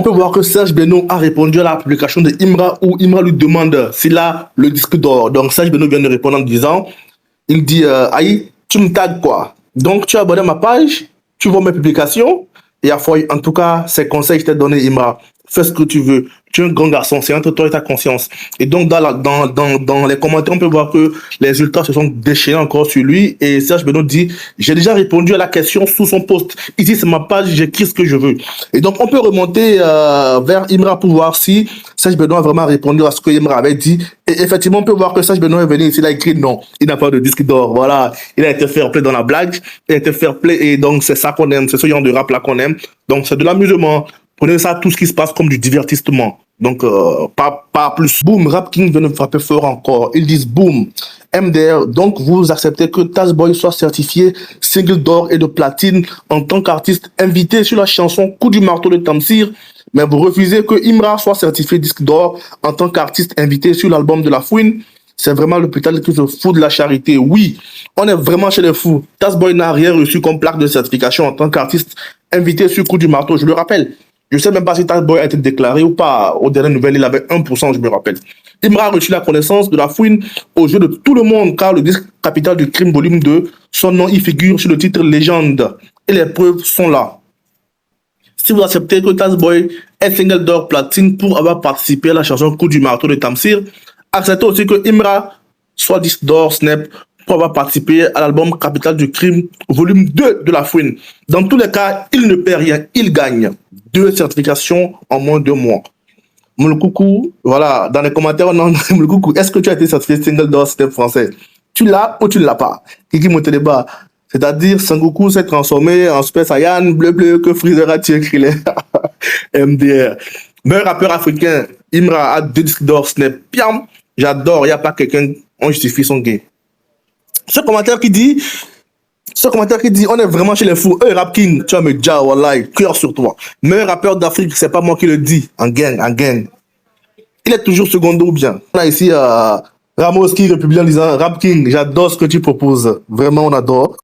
On peut voir que Serge Beno a répondu à la publication de Imra où Imra lui demande s'il a le disque d'or. Donc Serge Beno vient de répondre en disant, il dit, Aïe, tu me tags quoi? Donc tu as abonné à ma page, tu vois mes publications, et en tout cas, ces conseils que je t'ai donnés, Imra, fais ce que tu veux. Tu es un grand garçon, c'est entre toi et ta conscience. Et donc, dans les commentaires, on peut voir que les résultats se sont déchaînés encore sur lui. Et Serge Benoît dit, j'ai déjà répondu à la question sous son post. Ici, c'est ma page, j'écris ce que je veux. Et donc, on peut remonter vers Imra pour voir si Serge Benoît a vraiment répondu à ce que Imra avait dit. Et effectivement, on peut voir que Serge Benoît est venu ici, il a écrit non, il n'a pas de disque d'or. Voilà, il a été fair play dans la blague, il a été fair play. Et donc, c'est ça qu'on aime, c'est ce genre de rap-là qu'on aime. Donc, c'est de l'amusement. Prenez ça, tout ce qui se passe comme du divertissement. Donc, pas plus. Boom, Rap King vient de frapper fort encore. Ils disent boom. MDR, donc vous acceptez que Tazboy soit certifié single d'or et de platine en tant qu'artiste invité sur la chanson Coup du marteau de Tamsir, mais vous refusez que Imra soit certifié disque d'or en tant qu'artiste invité sur l'album de La Fouine. C'est vraiment l'hôpital qui se fout de la charité. Oui, on est vraiment chez les fous. Tazboy n'a rien reçu comme plaque de certification en tant qu'artiste invité sur Coup du marteau, je le rappelle. Je ne sais même pas si Tazboy a été déclaré ou pas. Aux dernières nouvelles, il avait 1%, je me rappelle. Imra a reçu la connaissance de La Fouine aux yeux de tout le monde, car le disque Capital du Crime volume 2, son nom y figure sur le titre Légende. Et les preuves sont là. Si vous acceptez que Tazboy est single d'or platine pour avoir participé à la chanson Coup du marteau de Tamsir, acceptez aussi que Imra soit disque d'or Snap pour avoir participé à l'album Capital du Crime, volume 2 de La Fouine. Dans tous les cas, il ne perd rien, il gagne. 2 certifications en moins de 2 mois. Moulkoukou, voilà, dans les commentaires, non, Moulkoukou, est-ce que tu as été certifié single d'or Snap français? Tu l'as ou tu ne l'as pas? Kiki Moteleba. C'est-à-dire, Sangoku s'est transformé en Super Saiyan, bleu, que Freezer a tué Krillin. MDR. Meilleur rappeur africain, Imra a 2 disques d'or Snap. Piam, j'adore, il n'y a pas quelqu'un, on justifie son gain. Ce commentaire qui dit, on est vraiment chez les fous. Rap King, tu vas me dire, wallahi, cœur sur toi. Meilleur rappeur d'Afrique, c'est pas moi qui le dis. En gang. Il est toujours secondo ou bien. On a ici Ramos qui republie en disant, Rap King, j'adore ce que tu proposes. Vraiment, on adore.